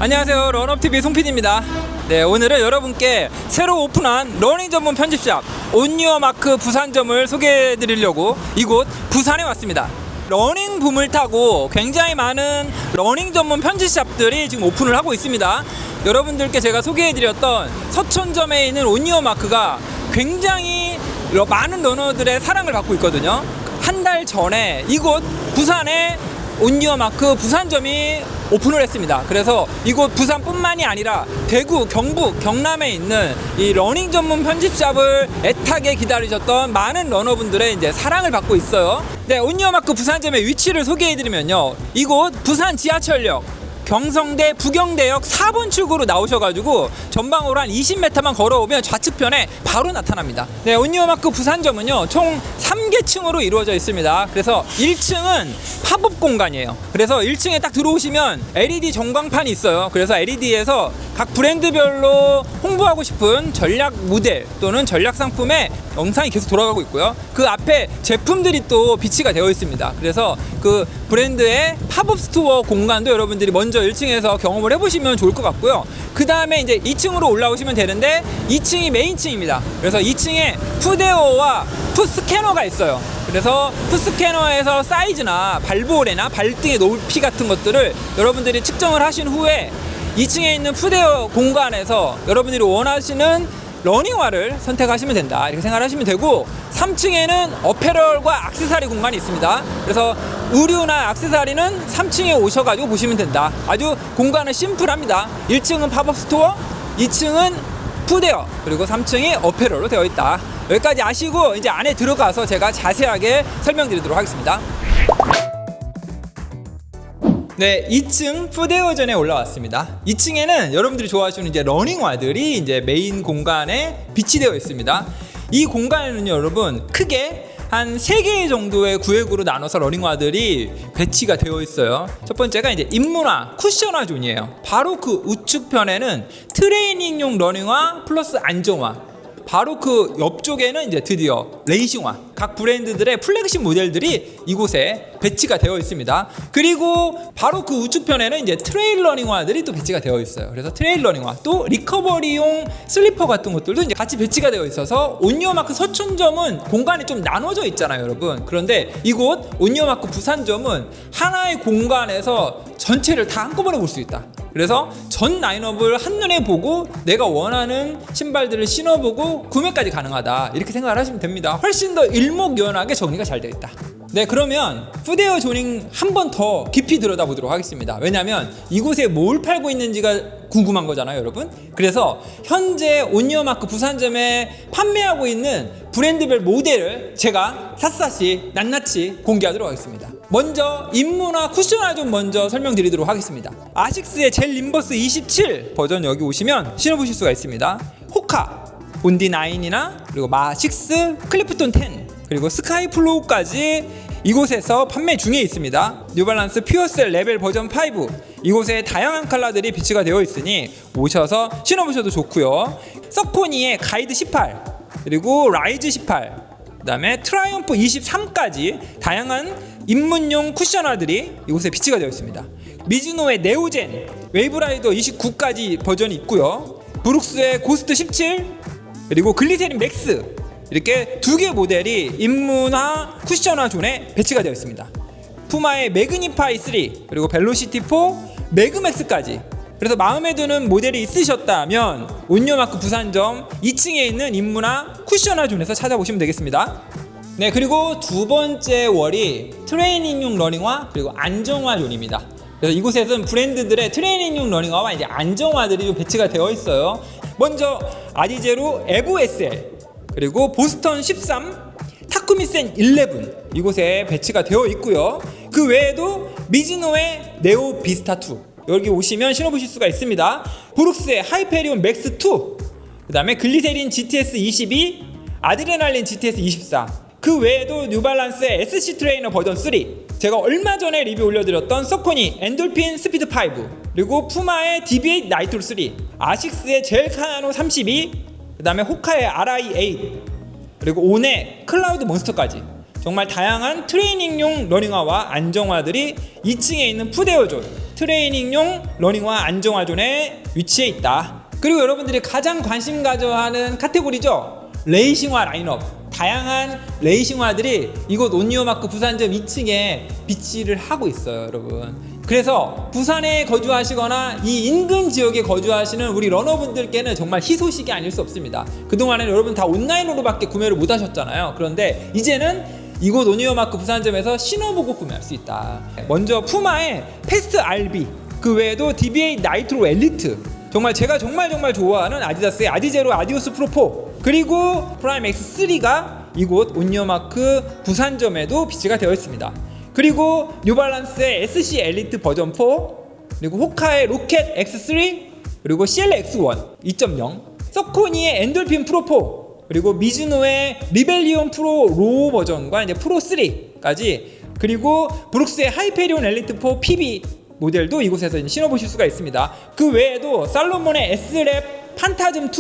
안녕하세요, 런업TV 송PD입니다. 네, 오늘은 여러분께 새로 오픈한 러닝 전문 편집샵 온유어마크 부산점을 소개해 드리려고 이곳 부산에 왔습니다. 러닝 붐을 타고 굉장히 많은 러닝 전문 편집샵들이 지금 오픈을 하고 있습니다. 여러분들께 제가 소개해 드렸던 서촌점에 있는 온유어마크가 굉장히 많은 러너들의 사랑을 받고 있거든요. 한 달 전에 이곳 부산에 온유어마크 부산점이 오픈을 했습니다. 그래서 이곳 부산뿐만이 아니라 대구, 경북, 경남에 있는 이 러닝 전문 편집샵을 애타게 기다리셨던 많은 러너분들의 이제 사랑을 받고 있어요. 네, 온유어마크 부산점의 위치를 소개해드리면요, 이곳 부산 지하철역 경성대 부경대역 4번 출구로 나오셔가지고 전방으로 한 20m만 걸어오면 좌측편에 바로 나타납니다. 네, 온유어마크 부산점은요 총 3개층으로 이루어져 있습니다. 그래서 1층은 팝업 공간이에요. 그래서 1층에 딱 들어오시면 LED 전광판이 있어요. 그래서 LED에서 각 브랜드별로 홍보하고 싶은 전략 모델 또는 전략 상품의 영상이 계속 돌아가고 있고요. 그 앞에 제품들이 또 비치가 되어 있습니다. 그래서 그 브랜드의 팝업 스토어 공간도 여러분들이 먼저 1층에서 경험을 해보시면 좋을 것 같고요. 그 다음에 이제 2층으로 올라오시면 되는데 2층이 메인층입니다. 그래서 2층에 푸데오와 푸스캐너가 있어요. 그래서 푸스캐너에서 사이즈나 발볼이나 발등의 높이 같은 것들을 여러분들이 측정을 하신 후에 2층에 있는 푸데오 공간에서 여러분들이 원하시는 러닝화를 선택하시면 된다, 이렇게 생각하시면 되고, 3층에는 어페럴과 액세서리 공간이 있습니다. 그래서 의류나 액세서리는 3층에 오셔가지고 보시면 된다. 아주 공간은 심플합니다. 1층은 팝업 스토어, 2층은 푸데어, 그리고 3층이 어페럴로 되어 있다. 여기까지 아시고 이제 안에 들어가서 제가 자세하게 설명드리도록 하겠습니다. 네, 2층 푸데어전에 올라왔습니다. 2층에는 여러분들이 좋아하시는 이제 러닝화들이 이제 메인 공간에 비치되어 있습니다. 이 공간에는 여러분 크게 한 3개 정도의 구획으로 나눠서 러닝화들이 배치가 되어 있어요. 첫 번째가 이제 입문화 쿠션화 존이에요. 바로 그 우측편에는 트레이닝용 러닝화 플러스 안정화, 바로 그 옆쪽에는 이제 드디어 레이싱화, 각 브랜드들의 플래그십 모델들이 이곳에 배치가 되어 있습니다. 그리고 바로 그 우측편에는 이제 트레일 러닝화들이 또 배치가 되어 있어요. 그래서 트레일 러닝화, 또 리커버리용 슬리퍼 같은 것들도 이제 같이 배치가 되어 있어서 온유어마크 서촌점은 공간이 좀 나눠져 있잖아요, 여러분. 그런데 이곳 온유어마크 부산점은 하나의 공간에서 전체를 다 한꺼번에 볼 수 있다. 그래서 전 라인업을 한눈에 보고 내가 원하는 신발들을 신어보고 구매까지 가능하다, 이렇게 생각을 하시면 됩니다. 훨씬 더 일목요연하게 정리가 잘 되어 있다. 네, 그러면 푸데어 조닝 한 번 더 깊이 들여다보도록 하겠습니다. 왜냐하면 이곳에 뭘 팔고 있는지가 궁금한 거잖아요, 여러분. 그래서 현재 온유어마크 부산점에 판매하고 있는 브랜드별 모델을 제가 샅샅이 낱낱이 공개하도록 하겠습니다. 먼저 입문화 쿠션화 좀 먼저 설명드리도록 하겠습니다. 아식스의 젤 림버스 27 버전, 여기 오시면 신어보실 수가 있습니다. 호카, 본디 9이나 그리고 마6, 클리프톤 10, 그리고 스카이 플로우까지 이곳에서 판매 중에 있습니다. 뉴발란스 퓨어셀 레벨 버전 5, 이곳에 다양한 컬러들이 비치가 되어 있으니 오셔서 신어보셔도 좋고요. 서코니의 가이드 18, 그리고 라이즈 18, 그 다음에 트라이엄프 23까지 다양한 입문용 쿠셔너들이 이곳에 비치가 되어 있습니다. 미즈노의 네오젠, 웨이브라이더 29까지 버전이 있고요. 브룩스의 고스트 17, 그리고 글리세린 맥스, 이렇게 2개 모델이 입문화 쿠셔너 존에 배치가 되어 있습니다. 푸마의 매그니파이 3, 그리고 벨로시티 4, 매그맥스까지. 그래서 마음에 드는 모델이 있으셨다면 온유어마크 부산점 2층에 있는 입문화 쿠셔너 존에서 찾아보시면 되겠습니다. 네, 그리고 두 번째 월이 트레이닝용 러닝화 그리고 안정화 존입니다. 그래서 이곳에서는 브랜드들의 트레이닝용 러닝화와 이제 안정화들이 좀 배치가 되어 있어요. 먼저 아디제로 에보 SL, 그리고 보스턴 13, 타쿠미센 11, 이곳에 배치가 되어 있고요. 그 외에도 미즈노의 네오 비스타 2, 여기 오시면 신어보실 수가 있습니다. 브룩스의 하이페리온 맥스 2, 그 다음에 글리세린 GTS 22, 아드레날린 GTS 24, 그 외에도 뉴발란스의 SC 트레이너 버전 3, 제가 얼마 전에 리뷰 올려드렸던 서코니 엔돌핀 스피드 5, 그리고 푸마의 DB8 나이트로 3, 아식스의 젤 카나노 32, 그 다음에 호카의 RI8, 그리고 온의 클라우드 몬스터까지 정말 다양한 트레이닝용 러닝화와 안정화들이 2층에 있는 푸데어존, 트레이닝용 러닝화 안정화존에 위치해 있다. 그리고 여러분들이 가장 관심 가져하는 카테고리죠. 레이싱화 라인업. 다양한 레이싱화들이 이곳 온리어마크 부산점 2층에 비치를 하고 있어요, 여러분. 그래서 부산에 거주하시거나 이 인근 지역에 거주하시는 우리 러너분들께는 정말 희소식이 아닐 수 없습니다. 그동안에는 여러분 다 온라인으로밖에 구매를 못 하셨잖아요. 그런데 이제는 이곳 온리어마크 부산점에서 신어보고 구매할 수 있다. 먼저 푸마의 패스트 RB, 그 외에도 DBA 나이트로 엘리트, 정말 제가 정말 좋아하는 아디다스의 아디제로 아디오스 프로 4, 그리고 프라임 X3가 이곳 온리어마크 부산점에도 비치가 되어 있습니다. 그리고 뉴발란스의 SC 엘리트 버전 4, 그리고 호카의 로켓 X3, 그리고 CLX1 2.0, 서코니의 엔돌핀 프로 4, 그리고 미즈노의 리벨리온 프로 로우 버전과 이제 프로 3까지, 그리고 브룩스의 하이페리온 엘리트 4 PB 모델도 이곳에서 이제 신어보실 수가 있습니다. 그 외에도 살로몬의 S랩 판타즘 2,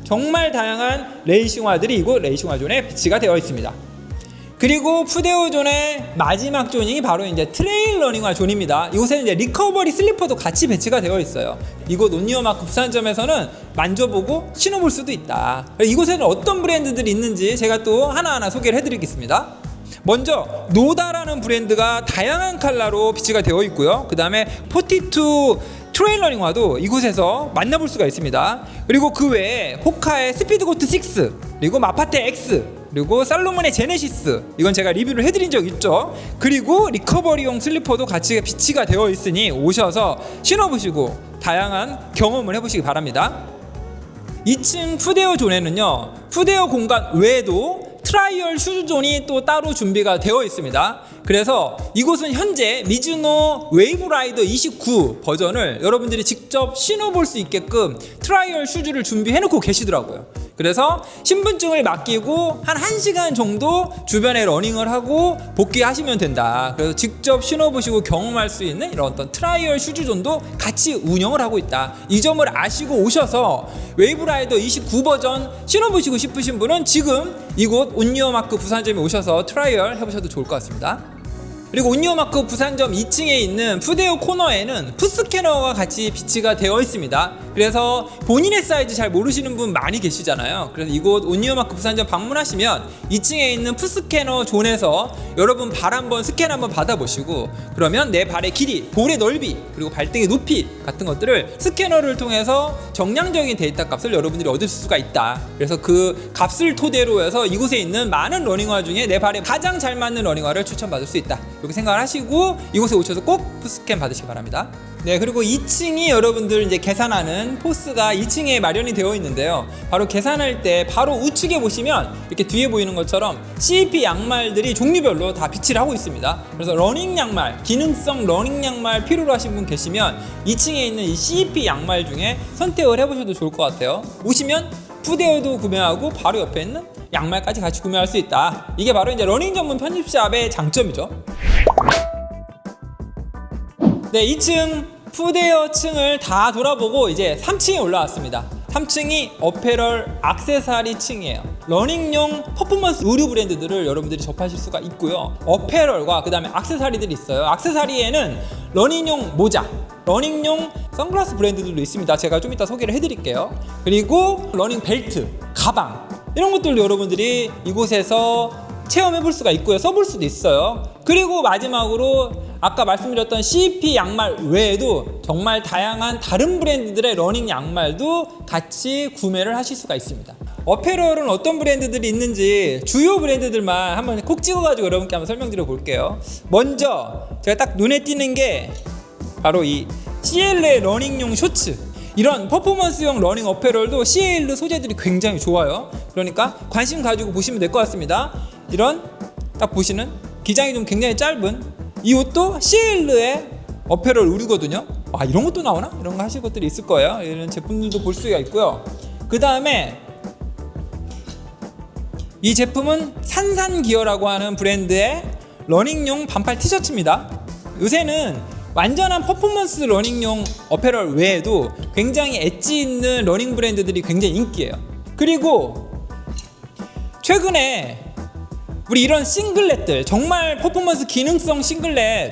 정말 다양한 레이싱화들이 이곳 레이싱화존에 비치가 되어 있습니다. 그리고 푸데오 존의 마지막 존이 바로 이제 트레일 러닝화 존입니다. 이곳에는 이제 리커버리 슬리퍼도 같이 배치가 되어 있어요. 이곳 온리어마크 부산점에서는 만져보고 신어볼 수도 있다. 이곳에는 어떤 브랜드들이 있는지 제가 또 하나하나 소개를 해드리겠습니다. 먼저 노다라는 브랜드가 다양한 컬러로 비치가 되어 있고요. 그 다음에 42 트레일 러닝화도 이곳에서 만나볼 수가 있습니다. 그리고 그 외에 호카의 스피드고트 6, 그리고 마파테 X, 그리고 살로몬의 제네시스, 이건 제가 리뷰를 해드린 적 있죠. 그리고 리커버리용 슬리퍼도 같이 비치가 되어 있으니 오셔서 신어보시고 다양한 경험을 해보시기 바랍니다. 2층 푸데오 존에는요, 푸데오 공간 외에도 트라이얼 슈즈존이 또 따로 준비가 되어 있습니다. 그래서 이곳은 현재 미즈노 웨이브라이더 29 버전을 여러분들이 직접 신어볼 수 있게끔 트라이얼 슈즈를 준비해놓고 계시더라고요. 그래서 신분증을 맡기고 한 1시간 정도 주변에 러닝을 하고 복귀하시면 된다. 그래서 직접 신어보시고 경험할 수 있는 이런 어떤 트라이얼 슈즈존도 같이 운영을 하고 있다. 이 점을 아시고 오셔서 웨이브라이더 29 버전 신어보시고 싶으신 분은 지금 이곳 온리어마크 부산점에 오셔서 트라이얼 해보셔도 좋을 것 같습니다. 그리고 온리어마크 부산점 2층에 있는 푸데오 코너에는 풋스캐너가 같이 비치가 되어 있습니다. 그래서 본인의 사이즈 잘 모르시는 분 많이 계시잖아요. 그래서 이곳 온리어마크 부산점 방문하시면 2층에 있는 풋스캐너 존에서 여러분 발 한번 스캔 한번 받아보시고, 그러면 내 발의 길이, 볼의 넓이, 그리고 발등의 높이 같은 것들을 스캐너를 통해서 정량적인 데이터 값을 여러분들이 얻을 수가 있다. 그래서 그 값을 토대로 해서 이곳에 있는 많은 러닝화 중에 내 발에 가장 잘 맞는 러닝화를 추천받을 수 있다. 이렇게 생각을 하시고 이곳에 오셔서 꼭 풋스캔 받으시기 바랍니다. 네, 그리고 2층이 여러분들 이제 계산하는 포스가 2층에 마련이 되어 있는데요. 바로 계산할 때 바로 우측에 보시면 이렇게 뒤에 보이는 것처럼 CEP 양말들이 종류별로 다 비치를 하고 있습니다. 그래서 러닝 양말, 기능성 러닝 양말 필요로 하신 분 계시면 2층에 있는 이 CEP 양말 중에 선택을 해보셔도 좋을 것 같아요. 오시면 푸데오도 구매하고 바로 옆에 있는 양말까지 같이 구매할 수 있다. 이게 바로 이제 러닝 전문 편집샵의 장점이죠. 네, 2층 푸데오 층을 다 돌아보고 이제 3층에 올라왔습니다. 3층이 어페럴 액세서리 층이에요. 러닝용 퍼포먼스 의류 브랜드들을 여러분들이 접하실 수가 있고요. 어페럴과 그 다음에 액세서리들이 있어요. 액세서리에는 러닝용 모자, 러닝용 선글라스 브랜드들도 있습니다. 제가 좀 이따 소개를 해드릴게요. 그리고 러닝 벨트, 가방, 이런 것들도 여러분들이 이곳에서 체험해볼 수가 있고요. 써볼 수도 있어요. 그리고 마지막으로 아까 말씀드렸던 CEP 양말 외에도 정말 다양한 다른 브랜드들의 러닝 양말도 같이 구매를 하실 수가 있습니다. 어페럴은 어떤 브랜드들이 있는지 주요 브랜드들만 한번 콕 찍어가지고 여러분께 한번 설명드려 볼게요. 먼저 제가 딱 눈에 띄는 게 바로 이 CL의 러닝용 쇼츠. 이런 퍼포먼스용 러닝 어페럴도 CL 소재들이 굉장히 좋아요. 그러니까 관심 가지고 보시면 될 것 같습니다. 이런 딱 보시는 기장이 좀 굉장히 짧은 이 옷도 CL의 어페럴 의류거든요. 아, 이런 것도 나오나? 이런 거 하실 것들이 있을 거예요. 이런 제품들도 볼 수가 있고요. 그 다음에 이 제품은 산산기어라고 하는 브랜드의 러닝용 반팔 티셔츠입니다. 요새는 완전한 퍼포먼스 러닝용 어페럴 외에도 굉장히 엣지 있는 러닝 브랜드들이 굉장히 인기예요. 그리고 최근에 우리 이런 싱글렛들, 정말 퍼포먼스 기능성 싱글렛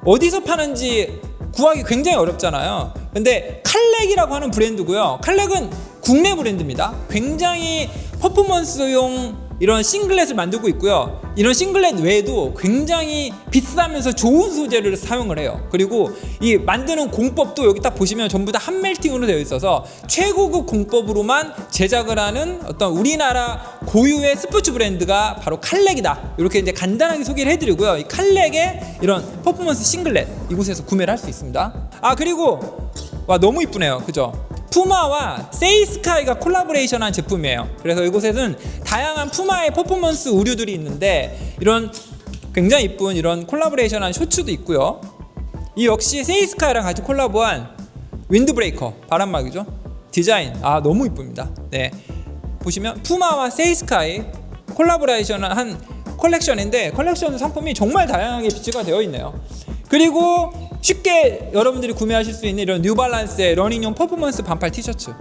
어디서 파는지 구하기 굉장히 어렵잖아요. 근데 칼렉이라고 하는 브랜드고요. 칼렉은 국내 브랜드입니다. 굉장히 퍼포먼스용 이런 싱글렛을 만들고 있고요. 이런 싱글렛 외에도 굉장히 비싸면서 좋은 소재를 사용을 해요. 그리고 이 만드는 공법도 여기 딱 보시면 전부 다 한멜팅으로 되어 있어서 최고급 공법으로만 제작을 하는 어떤 우리나라 고유의 스포츠 브랜드가 바로 칼렉이다. 이렇게 이제 간단하게 소개를 해드리고요. 이 칼렉의 이런 퍼포먼스 싱글렛 이곳에서 구매를 할 수 있습니다. 그리고 와, 너무 이쁘네요. 그죠? 푸마와 세이스카이가 콜라보레이션한 제품이에요. 그래서 이곳에는 다양한 푸마의 퍼포먼스 의류들이 있는데 이런 굉장히 이쁜 이런 콜라보레이션한 셔츠도 있고요. 이 역시 세이스카이랑 같이 콜라보한 윈드브레이커 바람막이죠. 디자인 너무 이쁩니다. 네, 보시면 푸마와 세이스카이 콜라보레이션한 컬렉션인데 컬렉션 상품이 정말 다양하게 비치가 되어 있네요. 그리고 쉽게 여러분들이 구매하실 수 있는 이런 뉴발란스의 러닝용 퍼포먼스 반팔 티셔츠,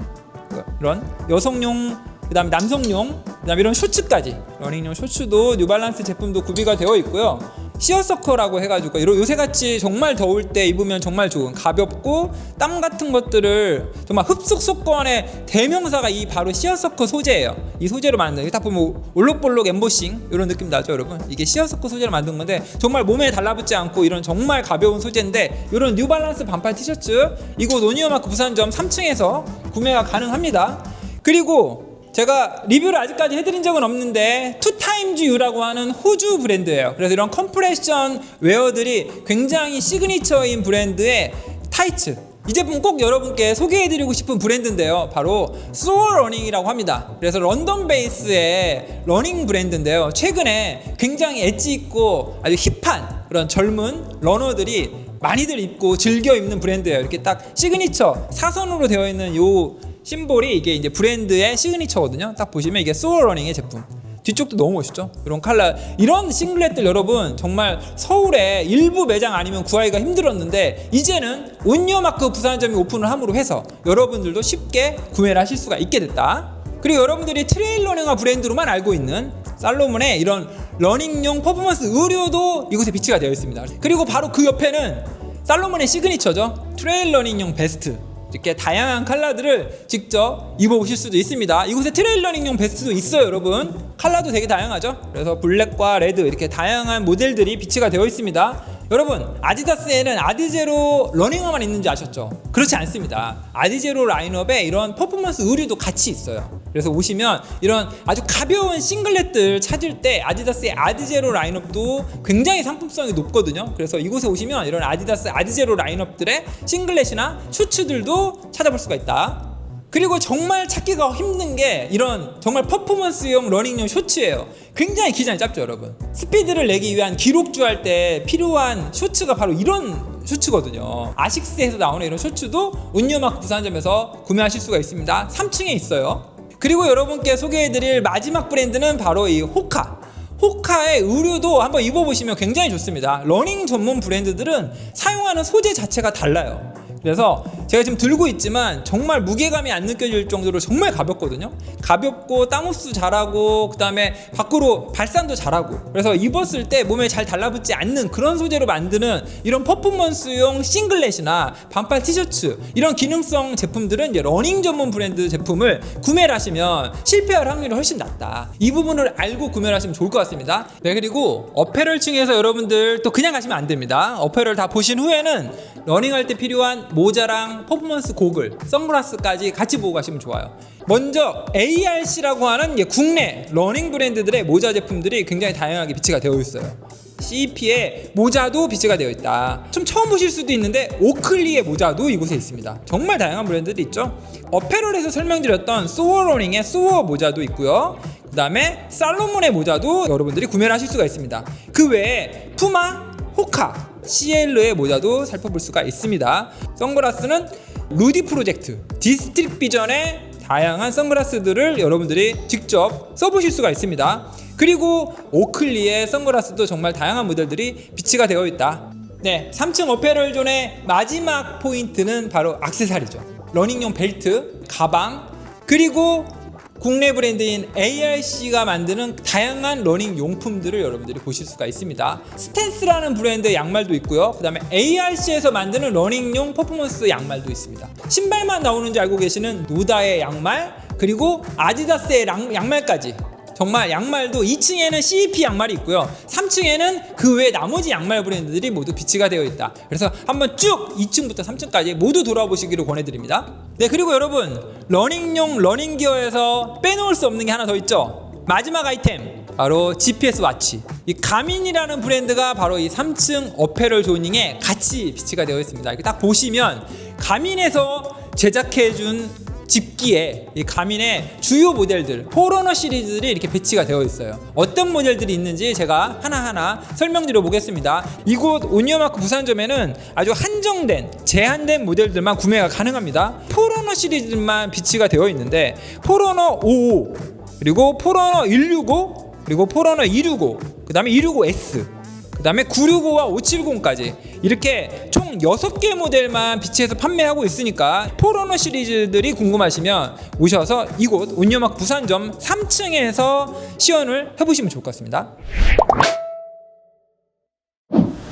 이런 여성용, 그 다음에 남성용, 그 다음에 이런 셔츠까지 러닝용 셔츠도 뉴발란스 제품도 구비가 되어 있고요. 시어서커라고 해가지고 요새같이 정말 더울 때 입으면 정말 좋은 가볍고 땀 같은 것들을 정말 흡수 속건의 대명사가 이 바로 시어서커 소재예요. 이 소재로 만든, 딱 보면 올록볼록 엠보싱 이런 느낌 나죠 여러분? 이게 시어서커 소재로 만든 건데 정말 몸에 달라붙지 않고 이런 정말 가벼운 소재인데, 이런 뉴발란스 반팔 티셔츠 이곳 오니어마크 부산점 3층에서 구매가 가능합니다. 그리고 제가 리뷰를 아직까지 해드린 적은 없는데 투타임즈유라고 하는 호주 브랜드예요. 그래서 이런 컴프레션 웨어들이 굉장히 시그니처인 브랜드의 타이츠, 이 제품 꼭 여러분께 소개해드리고 싶은 브랜드인데요. 바로 소어러닝이라고 합니다. 그래서 런던 베이스의 러닝 브랜드인데요. 최근에 굉장히 엣지 있고 아주 힙한 그런 젊은 러너들이 많이들 입고 즐겨 입는 브랜드예요. 이렇게 딱 시그니처 사선으로 되어 있는 요 심볼이 이게 이제 브랜드의 시그니처거든요. 딱 보시면 이게 소어러닝의 제품. 뒤쪽도 너무 멋있죠? 이런 컬러, 이런 싱글렛들 여러분 정말 서울에 일부 매장 아니면 구하기가 힘들었는데 이제는 온니어마크 부산점이 오픈을 함으로 해서 여러분들도 쉽게 구매를 하실 수가 있게 됐다. 그리고 여러분들이 트레일 러닝화 브랜드로만 알고 있는 살로몬의 이런 러닝용 퍼포먼스 의류도 이곳에 비치가 되어 있습니다. 그리고 바로 그 옆에는 살로몬의 시그니처죠. 트레일 러닝용 베스트. 이렇게 다양한 컬러들을 직접 입어보실 수도 있습니다. 이곳에 트레일 러닝용 베스트도 있어요 여러분. 컬러도 되게 다양하죠. 그래서 블랙과 레드 이렇게 다양한 모델들이 비치가 되어 있습니다. 여러분, 아디다스에는 아디제로 러닝화만 있는지 아셨죠? 그렇지 않습니다. 아디제로 라인업에 이런 퍼포먼스 의류도 같이 있어요. 그래서 오시면 이런 아주 가벼운 싱글렛들 찾을 때 아디다스의 아디제로 라인업도 굉장히 상품성이 높거든요. 그래서 이곳에 오시면 이런 아디다스 아디제로 라인업들의 싱글렛이나 셔츠들도 찾아볼 수가 있다. 그리고 정말 찾기가 힘든 게 이런 정말 퍼포먼스용 러닝용 셔츠예요. 굉장히 기장이 짧죠 여러분. 스피드를 내기 위한 기록주 할 때 필요한 셔츠가 바로 이런 셔츠거든요. 아식스에서 나오는 이런 셔츠도 온니어마크 부산점에서 구매하실 수가 있습니다. 3층에 있어요. 그리고 여러분께 소개해드릴 마지막 브랜드는 바로 이 호카. 호카의 의류도 한번 입어보시면 굉장히 좋습니다. 러닝 전문 브랜드들은 사용하는 소재 자체가 달라요. 그래서 제가 지금 들고 있지만 정말 무게감이 안 느껴질 정도로 정말 가볍거든요. 가볍고 땀 흡수 잘하고 그 다음에 밖으로 발산도 잘하고, 그래서 입었을 때 몸에 잘 달라붙지 않는 그런 소재로 만드는 이런 퍼포먼스용 싱글렛이나 반팔 티셔츠, 이런 기능성 제품들은 이제 러닝 전문 브랜드 제품을 구매를 하시면 실패할 확률이 훨씬 낮다. 이 부분을 알고 구매를 하시면 좋을 것 같습니다. 네, 그리고 어페럴층에서 여러분들 또 그냥 가시면 안 됩니다. 어페럴 다 보신 후에는 러닝할 때 필요한 모자랑 퍼포먼스 고글, 선글라스까지 같이 보고 가시면 좋아요. 먼저 ARC라고 하는 국내 러닝 브랜드들의 모자 제품들이 굉장히 다양하게 비치가 되어 있어요. CEP의 모자도 비치가 되어 있다. 좀 처음 보실 수도 있는데 오클리의 모자도 이곳에 있습니다. 정말 다양한 브랜드들이 있죠. 어페럴에서 설명드렸던 소어러닝의 소어 모자도 있고요. 그 다음에 살로몬의 모자도 여러분들이 구매를 하실 수가 있습니다. 그 외에 푸마, 호카, CL의 모자도 살펴볼 수가 있습니다. 선글라스는 루디 프로젝트, 디스트릭 비전의 다양한 선글라스들을 여러분들이 직접 써보실 수가 있습니다. 그리고 오클리의 선글라스도 정말 다양한 모델들이 비치가 되어 있다. 네, 3층 어페럴 존의 마지막 포인트는 바로 액세서리죠. 러닝용 벨트, 가방, 그리고 국내 브랜드인 ARC가 만드는 다양한 러닝 용품들을 여러분들이 보실 수가 있습니다. 스탠스라는 브랜드의 양말도 있고요. 그 다음에 ARC에서 만드는 러닝용 퍼포먼스 양말도 있습니다. 신발만 나오는 줄 알고 계시는 노다의 양말, 그리고 아디다스의 양말까지, 정말 양말도 2층에는 CEP 양말이 있고요, 3층에는 그 외 나머지 양말 브랜드들이 모두 비치가 되어 있다. 그래서 한번 쭉 2층부터 3층까지 모두 돌아보시기를 권해드립니다. 네, 그리고 여러분, 러닝용 러닝기어에서 빼놓을 수 없는 게 하나 더 있죠. 마지막 아이템, 바로 GPS 와치. 이 가민이라는 브랜드가 바로 이 3층 어페럴 조닝에 같이 비치가 되어 있습니다. 이렇게 딱 보시면 가민에서 제작해준 집기에 이 가민의 주요 모델들, 포러너 시리즈들이 이렇게 배치가 되어 있어요. 어떤 모델들이 있는지 제가 하나하나 설명드려 보겠습니다. 이곳 온리어마크 부산점에는 아주 한정된, 제한된 모델들만 구매가 가능합니다. 포러너 시리즈만 비치가 되어 있는데, 포러너 55, 그리고 포러너 165, 그리고 포러너 265, 그 다음에 265S, 그 다음에 965와 570까지 이렇게 총 6개 모델만 비치해서 판매하고 있으니까 포러너 시리즈들이 궁금하시면 오셔서 이곳 온리어마크 부산점 3층에서 시연을 해보시면 좋을 것 같습니다.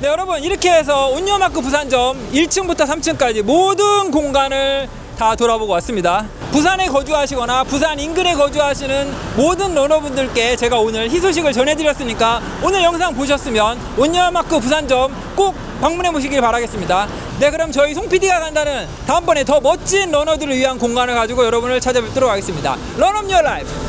네, 여러분, 이렇게 해서 온리어마크 부산점 1층부터 3층까지 모든 공간을 다 돌아보고 왔습니다. 부산에 거주하시거나 부산 인근에 거주하시는 모든 러너분들께 제가 오늘 희소식을 전해드렸으니까 오늘 영상 보셨으면 온리어마크 부산점 꼭 방문해 보시길 바라겠습니다. 네, 그럼 저희 송 PD가 간다는 다음번에 더 멋진 러너들을 위한 공간을 가지고 여러분을 찾아뵙도록 하겠습니다. Run up your life!